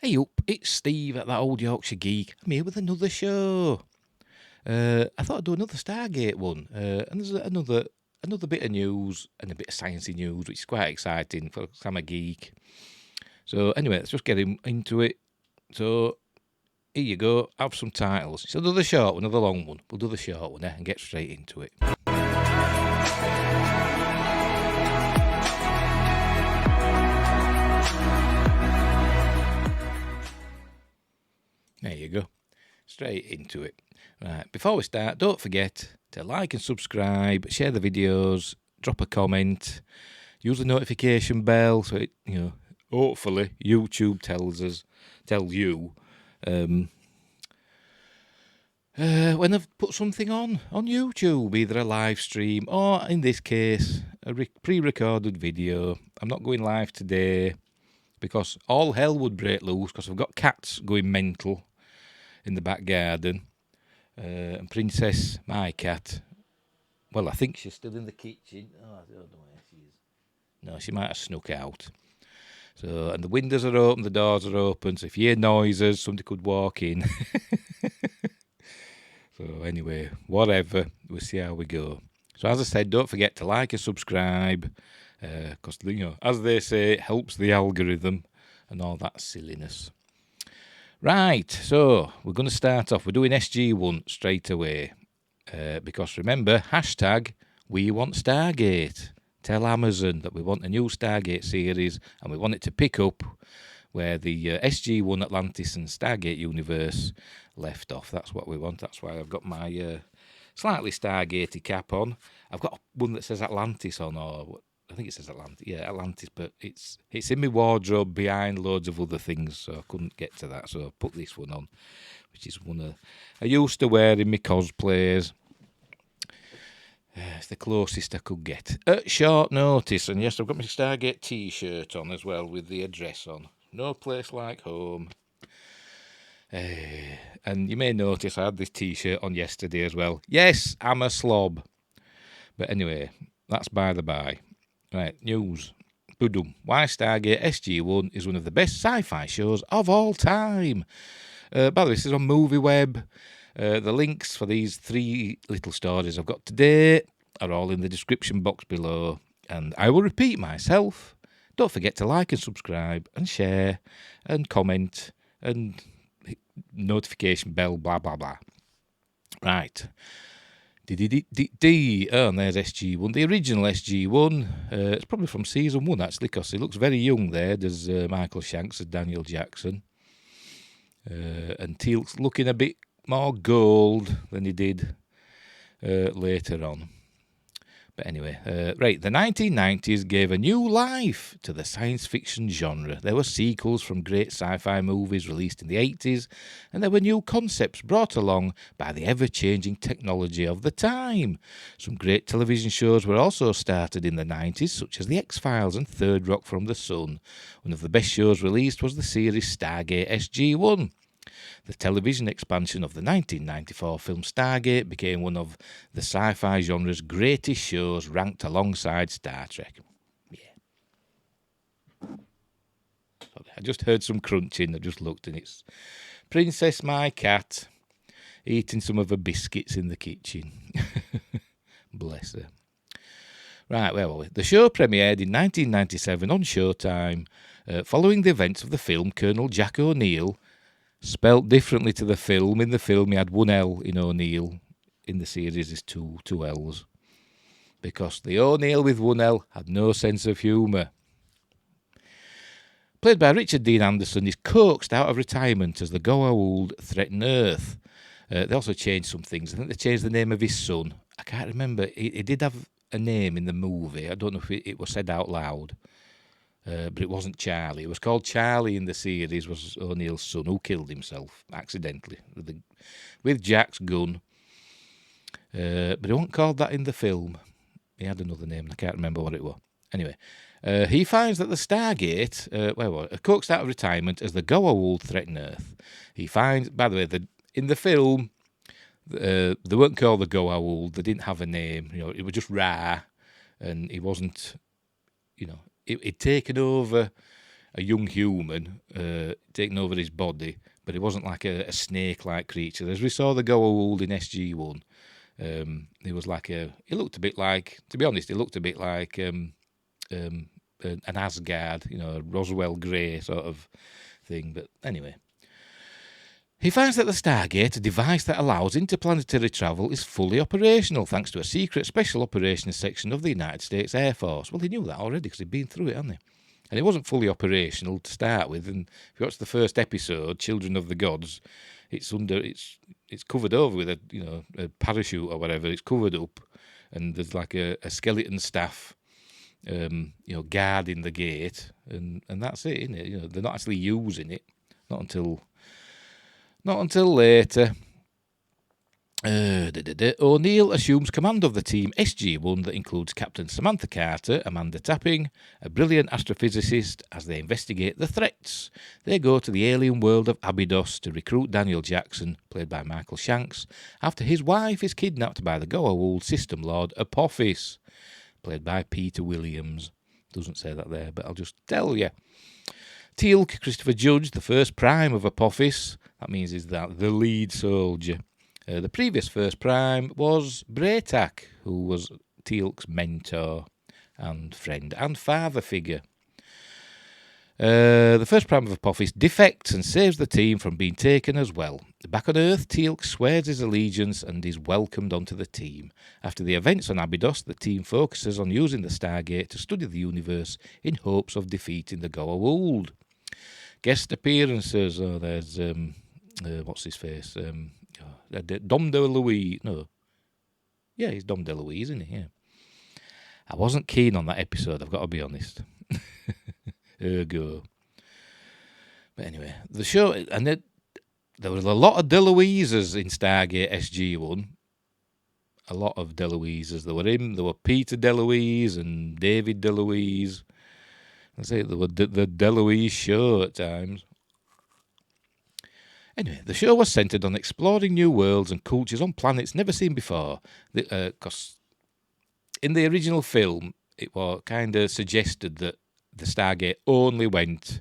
Hey up, it's Steve at that old Yorkshire geek. I'm here with another show. I thought I'd do another Stargate one, and there's another bit of news and a bit of sciencey news, which is quite exciting because I'm a geek. So anyway, let's just get into it. So here you go. Have some titles. So do the short one or the long one. We'll do the short one and get straight into it. There you go. Straight into it. Right, before we start, don't forget to like and subscribe, share the videos, drop a comment, use the notification bell so it, hopefully YouTube tells you when I've put something on YouTube, either a live stream or, in this case, a pre-recorded video. I'm not going live today because all hell would break loose because I've got cats going mental in the back garden. And Princess, my cat, well, I think she's still in the kitchen. Oh, I don't know where she is. No, she might have snuck out. So, and the windows are open, the doors are open, so if you hear noises, somebody could walk in. So anyway, whatever, we'll see how we go. So as I said, don't forget to like and subscribe, because, as they say, it helps the algorithm and all that silliness. Right, so we're going to start off. We're doing SG1 straight away. Because remember, hashtag we want Stargate. Tell Amazon that we want a new Stargate series and we want it to pick up where the SG1 Atlantis and Stargate universe left off. That's what we want. That's why I've got my slightly Stargatey cap on. I've got one that says Atlantis on, or I think it says Atlantis. Yeah, Atlantis, but it's in my wardrobe behind loads of other things, so I couldn't get to that. So I put this one on, which is one I used to wear in my cosplays. It's the closest I could get at short notice. And yes, I've got my Stargate T-shirt on as well with the address on. No place like home. And you may notice I had this T-shirt on yesterday as well. Yes, I'm a slob. But anyway, that's by the by. Right, news. Boodum. Why Stargate SG1 is one of the best sci-fi shows of all time. By the way, this is on MovieWeb. The links for these 3 little stories I've got today are all in the description box below. And I will repeat myself. Don't forget to like and subscribe and share and comment and notification bell, blah, blah, blah. Right. And there's SG1. The original SG1, it's probably from season 1, actually, because he looks very young there. There's Michael Shanks as Daniel Jackson. And Teal'c's looking a bit more gold than he did later on. But anyway, right, the 1990s gave a new life to the science fiction genre. There were sequels from great sci-fi movies released in the 80s, and there were new concepts brought along by the ever-changing technology of the time. Some great television shows were also started in the 90s, such as The X-Files and Third Rock from the Sun. One of the best shows released was the series Stargate SG-1. The television expansion of the 1994 film Stargate became one of the sci-fi genre's greatest shows, ranked alongside Star Trek. Yeah. Sorry, I just heard some crunching. I just looked and it's Princess, my cat, eating some of her biscuits in the kitchen. Bless her. Right, where were we? The show premiered in 1997 on Showtime. Following the events of the film, Colonel Jack O'Neill, spelt differently to the film. In the film, he had 1 L in O'Neill. In the series, is two L's. Because the O'Neill with 1 L had no sense of humour. Played by Richard Dean Anderson, he's coaxed out of retirement as the Goa'uld threaten Earth. They also changed some things. I think they changed the name of his son. I can't remember. He did have a name in the movie. I don't know if it was said out loud. But it wasn't Charlie. It was called Charlie in the series, was O'Neill's son, who killed himself accidentally with Jack's gun. But he wasn't called that in the film. He had another name, I can't remember what it was. Anyway, he finds that the Stargate, coaxed out of retirement as the Goa'uld threaten Earth. He finds, by the way, in the film, they weren't called the Goa'uld. They didn't have a name. It was just Ra, and he wasn't, he'd taken over a young human taken over his body, but he wasn't like a snake-like creature. As we saw the Goa'uld in SG-1, he was like he looked a bit like, to be honest, he looked a bit like an Asgard, a Roswell Grey sort of thing. But anyway, he finds that the Stargate, a device that allows interplanetary travel, is fully operational thanks to a secret special operations section of the United States Air Force. Well, he knew that already because he'd been through it, hadn't he? And it wasn't fully operational to start with. And if you watch the first episode, Children of the Gods, it's covered over with a parachute or whatever. It's covered up, and there's like a skeleton staff, guarding the gate, and that's it, isn't it? They're not actually using it, not until later. O'Neill assumes command of the team SG-1 that includes Captain Samantha Carter, Amanda Tapping, a brilliant astrophysicist, as they investigate the threats. They go to the alien world of Abydos to recruit Daniel Jackson, played by Michael Shanks, after his wife is kidnapped by the Goa'uld system lord Apophis, played by Peter Williams. Doesn't say that there, but I'll just tell you. Teal'c, Christopher Judge, the first prime of Apophis. That means he's the lead soldier. The previous first prime was Braytak, who was Teal'c's mentor and friend and father figure. The first prime of Apophis defects and saves the team from being taken as well. Back on Earth, Teal'c swears his allegiance and is welcomed onto the team. After the events on Abydos, the team focuses on using the Stargate to study the universe in hopes of defeating the Goa'uld. Guest appearances. Oh, there's what's his face? Dom DeLuise. No. Yeah, he's Dom DeLuise, isn't he? Yeah. I wasn't keen on that episode, I've got to be honest. Ergo. But anyway, the show, and there was a lot of DeLuises in Stargate SG-1. A lot of DeLuises. There were Peter DeLuise and David DeLuise. I say there were the DeLuise show at times. Anyway, the show was centred on exploring new worlds and cultures on planets never seen before. Because in the original film, it was kind of suggested that the Stargate only went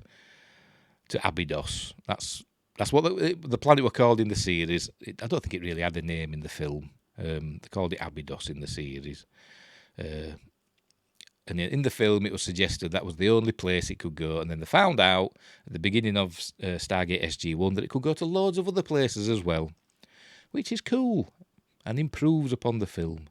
to Abydos. That's what the planet were called in the series. I don't think it really had a name in the film. They called it Abydos in the series. And in the film, it was suggested that was the only place it could go. And then they found out at the beginning of Stargate SG-1 that it could go to loads of other places as well, which is cool and improves upon the film.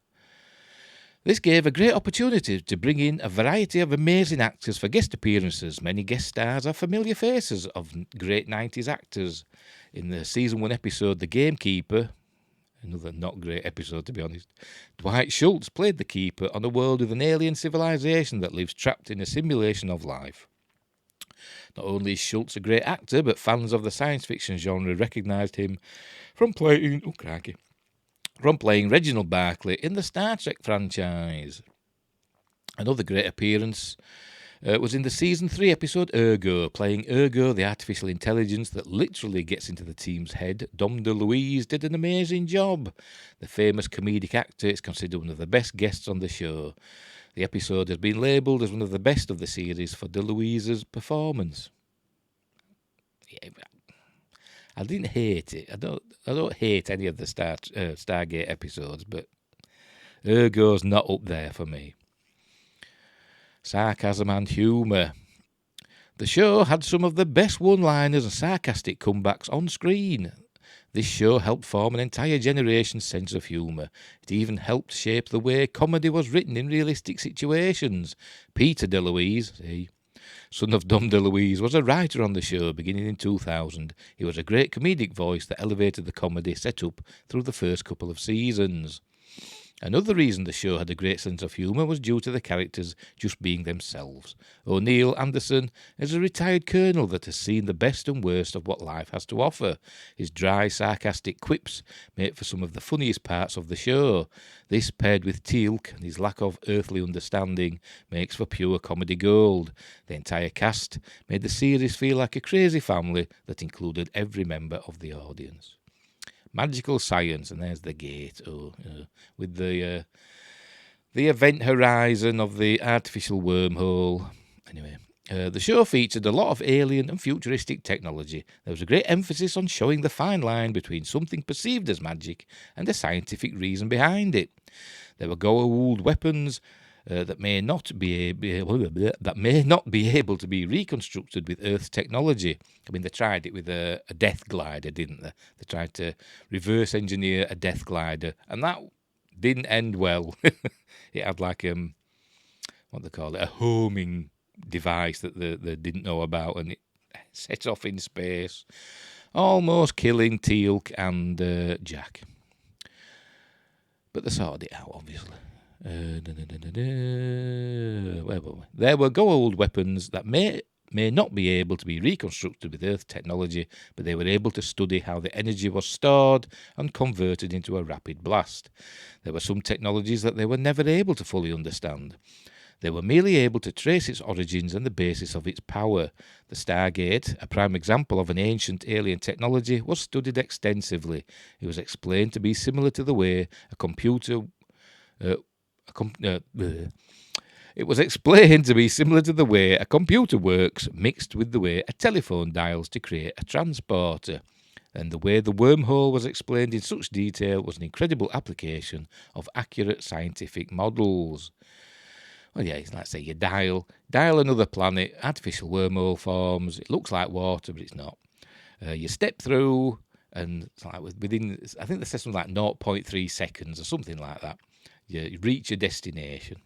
This gave a great opportunity to bring in a variety of amazing actors for guest appearances. Many guest stars are familiar faces of great 90s actors. In the Season 1 episode, The Gamekeeper, another not great episode to be honest, Dwight Schultz played the Keeper on a world with an alien civilization that lives trapped in a simulation of life. Not only is Schultz a great actor, but fans of the science fiction genre recognised him from playing Reginald Barclay in the Star Trek franchise. Another great appearance was in the Season 3 episode Ergo, playing Ergo, the artificial intelligence that literally gets into the team's head. Dom DeLuise did an amazing job. The famous comedic actor is considered one of the best guests on the show. The episode has been labelled as one of the best of the series for DeLuise's performance. Yeah, I didn't hate it. I don't hate any of the Stargate episodes, but Ergo's not up there for me. Sarcasm and humour. The show had some of the best one-liners and sarcastic comebacks on screen. This show helped form an entire generation's sense of humour. It even helped shape the way comedy was written in realistic situations. Peter DeLuise, son of Dom DeLuise, was a writer on the show beginning in 2000. He was a great comedic voice that elevated the comedy set up through the first couple of seasons. Another reason the show had a great sense of humour was due to the characters just being themselves. O'Neill Anderson is a retired colonel that has seen the best and worst of what life has to offer. His dry, sarcastic quips make for some of the funniest parts of the show. This, paired with Teal'c and his lack of earthly understanding, makes for pure comedy gold. The entire cast made the series feel like a crazy family that included every member of the audience. Magical science, and there's the gate. With the event horizon of the artificial wormhole. Anyway, The show featured a lot of alien and futuristic technology. There was a great emphasis on showing the fine line between something perceived as magic and a scientific reason behind it. There were Goa'uld weapons that may not be able to be reconstructed with Earth's technology. I mean, they tried it with a death glider, didn't they? They tried to reverse engineer a death glider, and that didn't end well. It had like what they call it, a homing device that they didn't know about, and it set off in space, almost killing Teal'c and Jack. But they sorted it out, obviously. Where were we? There were Goa'uld weapons that may not be able to be reconstructed with Earth technology, but they were able to study how the energy was stored and converted into a rapid blast. There were some technologies that they were never able to fully understand. They were merely able to trace its origins and the basis of its power. The Stargate, a prime example of an ancient alien technology, was studied extensively. It was explained to be similar to the way a computer works, mixed with the way a telephone dials to create a transporter. And the way the wormhole was explained in such detail was an incredible application of accurate scientific models. Well, yeah, it's like, say, you dial another planet, artificial wormhole forms, it looks like water, but it's not. You step through, and it's like within, I think they said something like 0.3 seconds or something like that. You reach your destination.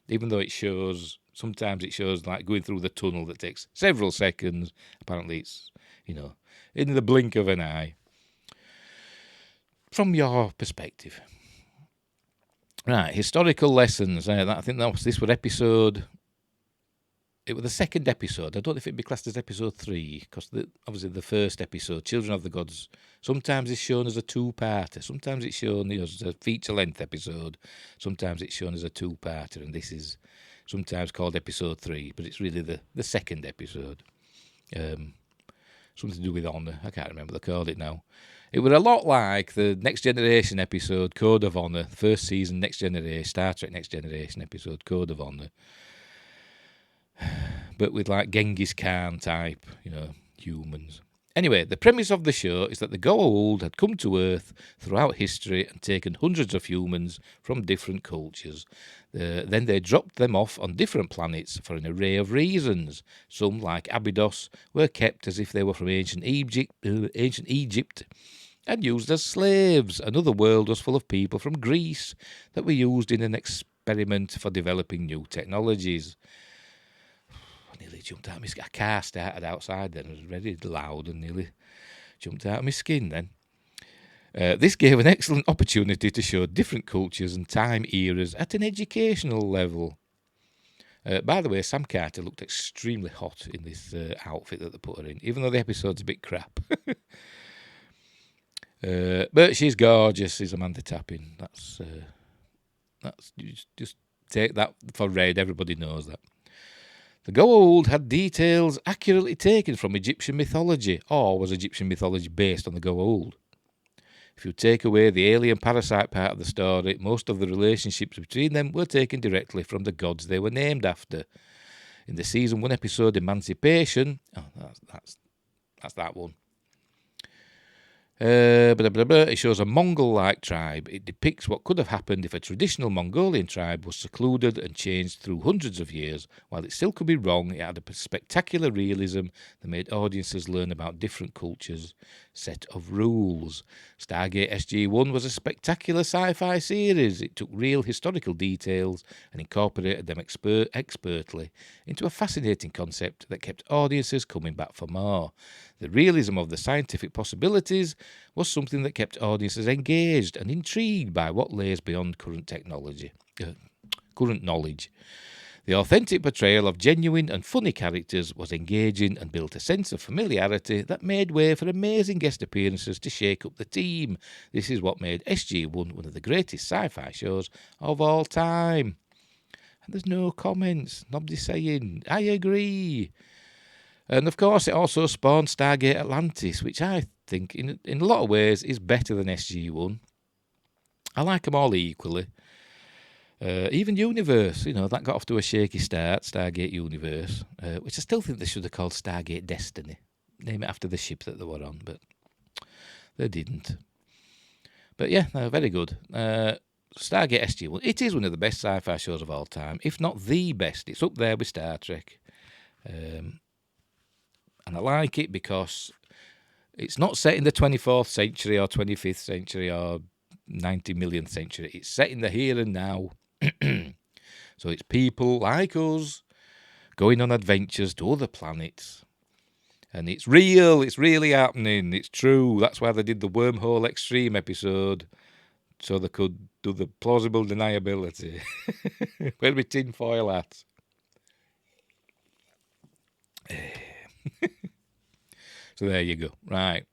Even though sometimes it shows like going through the tunnel that takes several seconds. Apparently it's, in the blink of an eye. From your perspective. Right, historical lessons. I think this was episode. It was the second episode. I don't know if it'd be classed as episode 3, because obviously the first episode, Children of the Gods, sometimes it's shown as a 2-parter. Sometimes it's shown as a feature-length episode. Sometimes it's shown as a 2-parter, and this is sometimes called episode 3, but it's really the second episode. Something to do with honour. I can't remember what they called it now. It was a lot like the Next Generation episode, Code of Honour, the first season, Next Generation, Star Trek Next Generation episode, Code of Honour. But with like Genghis Khan type, humans. Anyway, the premise of the show is that the Goa'uld had come to Earth throughout history and taken hundreds of humans from different cultures. Then they dropped them off on different planets for an array of reasons. Some, like Abydos, were kept as if they were from ancient Egypt and used as slaves. Another world was full of people from Greece that were used in an experiment for developing new technologies. I nearly jumped out of my skin. A car started outside then. It was very loud and nearly jumped out of my skin then. This gave an excellent opportunity to show different cultures and time eras at an educational level. By the way, Sam Carter looked extremely hot in this outfit that they put her in, even though the episode's a bit crap. But she's gorgeous, is Amanda Tapping. That's just take that for read. Everybody knows that. The Goa'uld had details accurately taken from Egyptian mythology, or was Egyptian mythology based on the Goa'uld? If you take away the alien parasite part of the story, most of the relationships between them were taken directly from the gods they were named after. In the season 1 episode Emancipation, that's that one. It shows a Mongol-like tribe. It depicts what could have happened if a traditional Mongolian tribe was secluded and changed through hundreds of years. While it still could be wrong, it had a spectacular realism that made audiences learn about different cultures' set of rules. Stargate SG-1 was a spectacular sci-fi series. It took real historical details and incorporated them expertly into a fascinating concept that kept audiences coming back for more. The realism of the scientific possibilities was something that kept audiences engaged and intrigued by what lays beyond current knowledge. The authentic portrayal of genuine and funny characters was engaging and built a sense of familiarity that made way for amazing guest appearances to shake up the team. This is what made SG-1 one of the greatest sci-fi shows of all time. And there's no comments. Nobody's saying, I agree. And of course, it also spawned Stargate Atlantis, which I think, in a lot of ways, is better than SG-1. I like them all equally. Even Universe, that got off to a shaky start, Stargate Universe, which I still think they should have called Stargate Destiny. Name it after the ship that they were on, but they didn't. But yeah, very good. Stargate SG-1, it is one of the best sci-fi shows of all time, if not the best. It's up there with Star Trek. And I like it because it's not set in the 24th century or 25th century or 90 millionth century. It's set in the here and now. So it's people like us going on adventures to other planets. And it's real, it's really happening, it's true. That's why they did the Wormhole Extreme episode, so they could do the plausible deniability. Where we tinfoil at. So there you go. Right.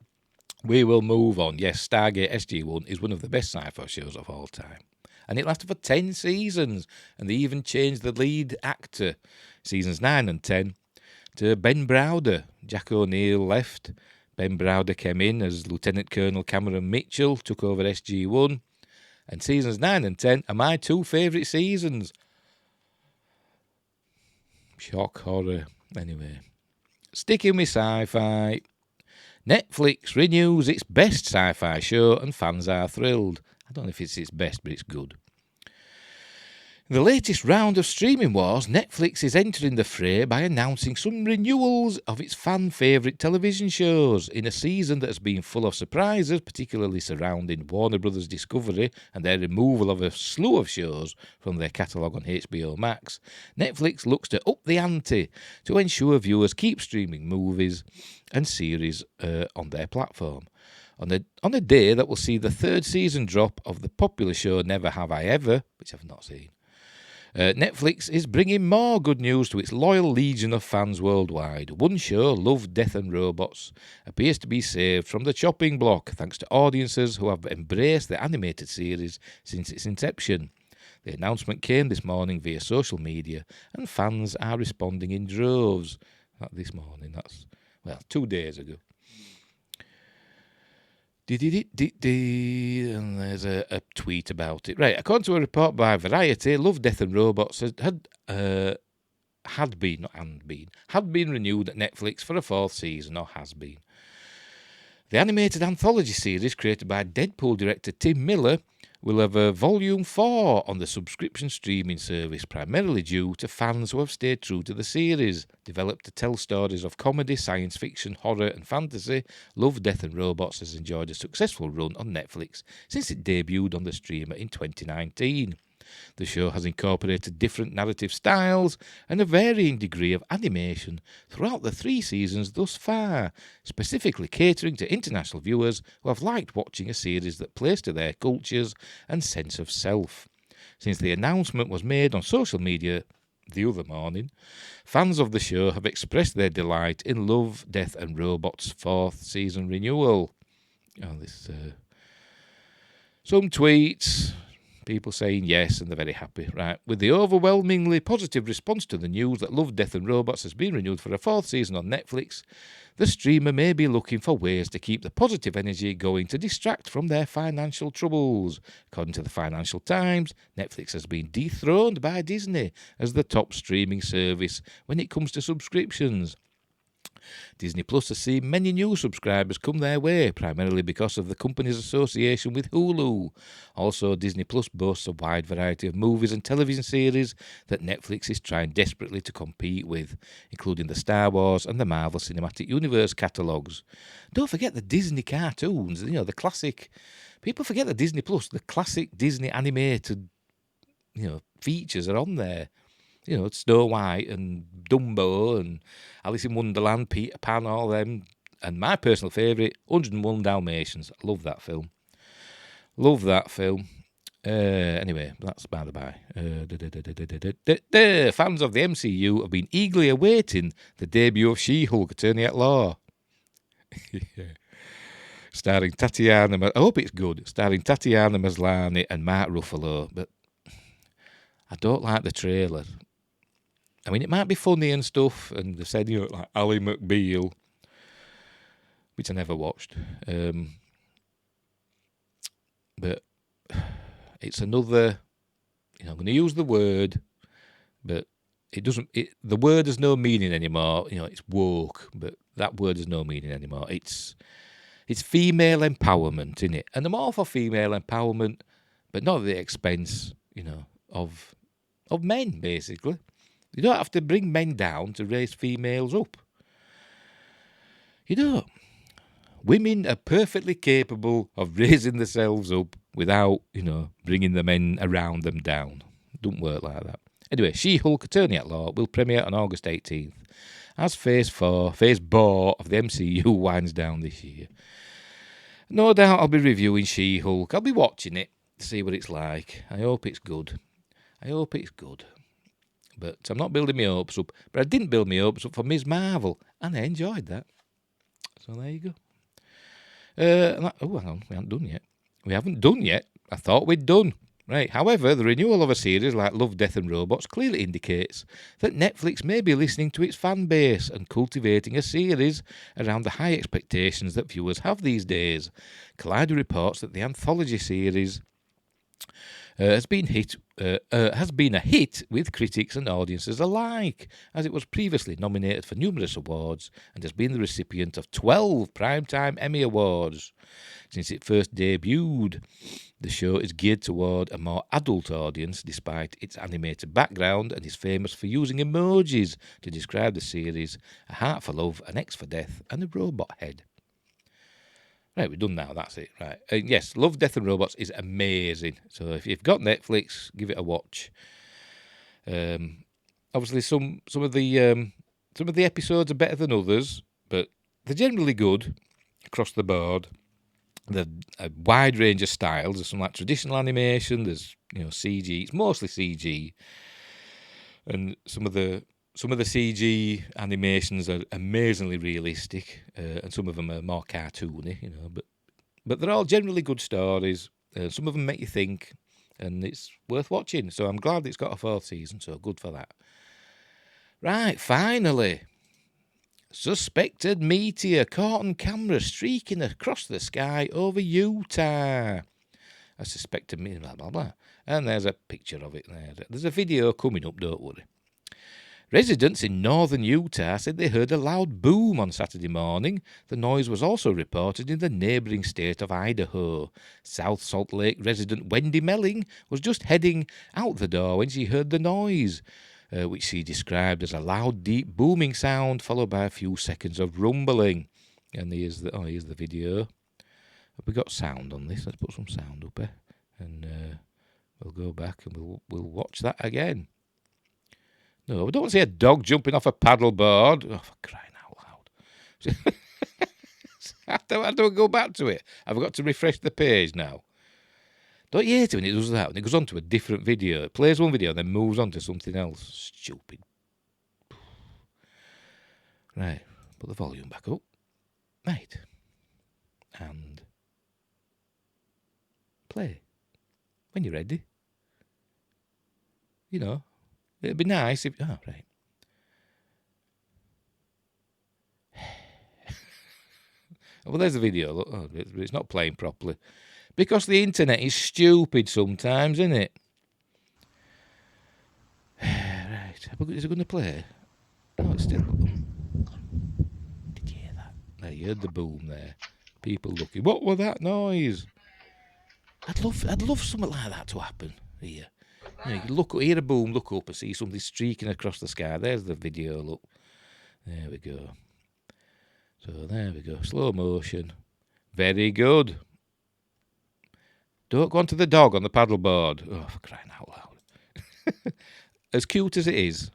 We will move on. Yes, Stargate SG-1 is one of the best sci-fi shows of all time. And it lasted for 10 seasons. And they even changed the lead actor, seasons 9 and 10, to Ben Browder. Jack O'Neill left. Ben Browder came in as Lieutenant Colonel Cameron Mitchell, took over SG-1. And seasons 9 and 10 are my two favourite seasons. Shock, horror. Anyway. Sticking with sci-fi. Netflix renews its best sci-fi show and fans are thrilled. I don't know if it's its best, but it's good. In the latest round of streaming wars, Netflix is entering the fray by announcing some renewals of its fan-favourite television shows in a season that has been full of surprises, particularly surrounding Warner Bros. Discovery and their removal of a slew of shows from their catalogue on HBO Max. Netflix looks to up the ante to ensure viewers keep streaming movies and series on their platform. On a day that will see the third season drop of the popular show Never Have I Ever, which I've not seen, Netflix is bringing more good news to its loyal legion of fans worldwide. One show, Love, Death and Robots, appears to be saved from the chopping block thanks to audiences who have embraced the animated series since its inception. The announcement came this morning via social media, and fans are responding in droves. Not this morning, that's, 2 days ago. And there's a tweet about it. Right, according to a report by Variety, Love, Death and Robots had been renewed at Netflix for a fourth season, or has been. The animated anthology series created by Deadpool director Tim Miller will have a Volume 4 on the subscription streaming service, primarily due to fans who have stayed true to the series. Developed to tell stories of comedy, science fiction, horror and fantasy, Love, Death and Robots has enjoyed a successful run on Netflix since it debuted on the streamer in 2019. The show has incorporated different narrative styles and a varying degree of animation throughout the 3 seasons thus far, specifically catering to international viewers who have liked watching a series that plays to their cultures and sense of self. Since the announcement was made on social media the other morning, fans of the show have expressed their delight in Love, Death and Robots' 4th season renewal. Some tweets... People saying yes, and they're very happy. Right. With the overwhelmingly positive response to the news that Love, Death and Robots has been renewed for a 4th season on Netflix, the streamer may be looking for ways to keep the positive energy going to distract from their financial troubles. According to the Financial Times, Netflix has been dethroned by Disney as the top streaming service when it comes to subscriptions. Disney Plus has seen many new subscribers come their way, primarily because of the company's association with Hulu. Also, Disney Plus boasts a wide variety of movies and television series that Netflix is trying desperately to compete with, including the Star Wars and the Marvel Cinematic Universe catalogues. Don't forget the Disney cartoons, the classic... People forget that Disney Plus, the classic Disney animated, features are on there. Snow White and Dumbo and Alice in Wonderland, Peter Pan, all them. And my personal favourite, 101 Dalmatians. I love that film. Anyway, that's by the by. Fans of the MCU have been eagerly awaiting the debut of She-Hulk, Attorney at Law. Starring Tatiana... I hope it's good. Starring Tatiana Maslany and Mark Ruffalo. But I don't like the trailer. I mean, it might be funny and stuff, and they said, like Ally McBeal, which I never watched. But it's another I'm going to use the word, but it doesn't. The word has no meaning anymore. It's woke, but that word has no meaning anymore. It's female empowerment, isn't it? And I'm all for female empowerment, but not at the expense, of men. Basically, you don't have to bring men down to raise females up. You don't. Women are perfectly capable of raising themselves up without, bringing the men around them down. Don't work like that. Anyway, She-Hulk Attorney at Law will premiere on August 18th as Phase 4 of the MCU winds down this year. No doubt I'll be reviewing She-Hulk. I'll be watching it to see what it's like. I hope it's good. But I'm not building my hopes up. But I didn't build my hopes up for Ms. Marvel, and I enjoyed that. So there you go. Hang on, we haven't done yet. I thought we'd done. Right. However, the renewal of a series like Love, Death and Robots clearly indicates that Netflix may be listening to its fan base and cultivating a series around the high expectations that viewers have these days. Collider reports that the anthology series has been a hit with critics and audiences alike, as it was previously nominated for numerous awards and has been the recipient of 12 Primetime Emmy Awards since it first debuted. The show is geared toward a more adult audience despite its animated background and is famous for using emojis to describe the series: a heart for love, an X for death, and a robot head. Right, we're done now, that's it. Right. Yes, Love, Death and Robots is amazing. So if you've got Netflix, give it a watch. Obviously, some of the episodes are better than others, but they're generally good across the board. There's a wide range of styles. There's some like traditional animation, there's CG, it's mostly CG. And some of the CG animations are amazingly realistic, and some of them are more cartoony, but they're all generally good stories. Some of them make you think, and it's worth watching. So I'm glad it's got a 4th season, so good for that. Right, finally. Suspected meteor caught on camera streaking across the sky over Utah. A suspected meteor, blah, blah, blah. And there's a picture of it there. There's a video coming up, don't worry. Residents in northern Utah said they heard a loud boom on Saturday morning. The noise was also reported in the neighbouring state of Idaho. South Salt Lake resident Wendy Melling was just heading out the door when she heard the noise, which she described as a loud, deep booming sound followed by a few seconds of rumbling. And here's the video. Have we got sound on this? Let's put some sound up here, and we'll go back and we'll watch that again. No, we don't want to see a dog jumping off a paddleboard. Oh, for crying out loud. How do I go back to it? I've got to refresh the page now. Don't you hate it when it does that? When it goes on to a different video. It plays one video and then moves on to something else. Stupid. Right, put the volume back up. Right. And play. When you're ready. It'd be nice if... Oh, right. Well, there's the video. Look, it's not playing properly. Because the internet is stupid sometimes, isn't it? Right. Is it going to play? No, it's still... Did you hear that? No, you heard the boom there. People looking. What was that noise? I'd love something like that to happen here. You hear a boom, look up and see something streaking across the sky. There's the video, look. There we go. So there we go. Slow motion. Very good. Don't go onto the dog on the paddleboard. Oh, for crying out loud. As cute as it is.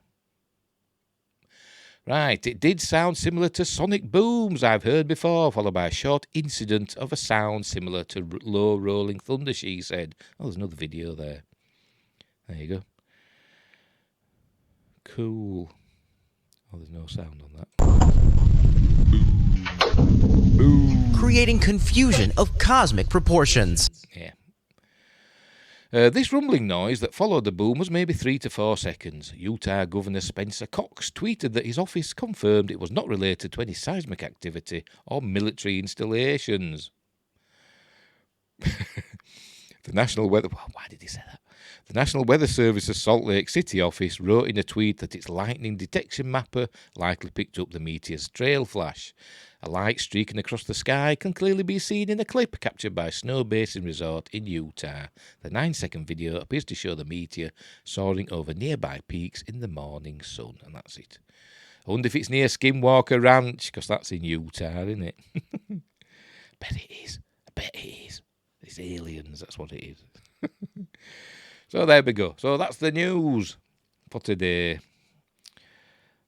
Right, it did sound similar to sonic booms I've heard before, followed by a short incident of a sound similar to low rolling thunder, she said. Oh, there's another video there. There you go. Cool. Oh, there's no sound on that. Boom. Boom. Creating confusion of cosmic proportions. Yeah. This rumbling noise that followed the boom was maybe 3 to 4 seconds. Utah Governor Spencer Cox tweeted that his office confirmed it was not related to any seismic activity or military installations. The National Weather... Why did he say that? The National Weather Service's Salt Lake City office wrote in a tweet that its lightning detection mapper likely picked up the meteor's trail flash. A light streaking across the sky can clearly be seen in a clip captured by Snow Basin Resort in Utah. The 9-second video appears to show the meteor soaring over nearby peaks in the morning sun. And that's it. I wonder if it's near Skinwalker Ranch, because that's in Utah, isn't it? Bet it is. I bet it is. It's aliens, that's what it is. So there we go. So that's the news for today.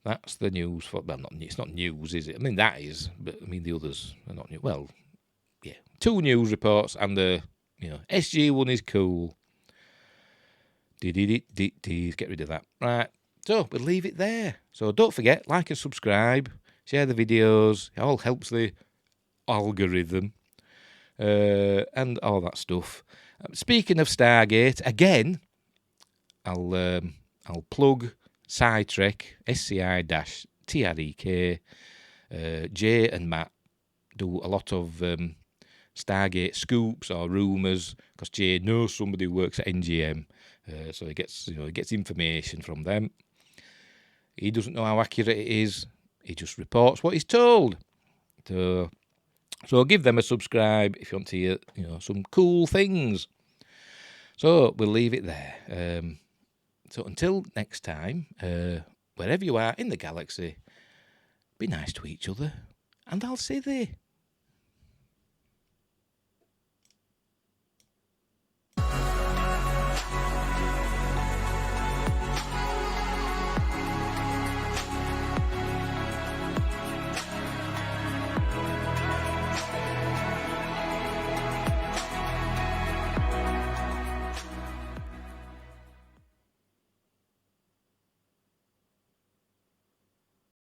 That's the news for, well, it's not news, is it? I mean, that is, but I mean, the others are not new. Well, yeah, 2 news reports and the, SG1 is cool. Get rid of that. Right. So we'll leave it there. So don't forget, like and subscribe, share the videos. It all helps the algorithm and all that stuff. Speaking of Stargate, again, I'll plug SciTrek, SCI-TREK. Jay and Matt do a lot of Stargate scoops or rumours, because Jay knows somebody who works at NGM, so he gets information from them. He doesn't know how accurate it is. He just reports what he's told. So give them a subscribe if you want to hear some cool things. So we'll leave it there. So until next time, wherever you are in the galaxy, be nice to each other, and I'll see thee.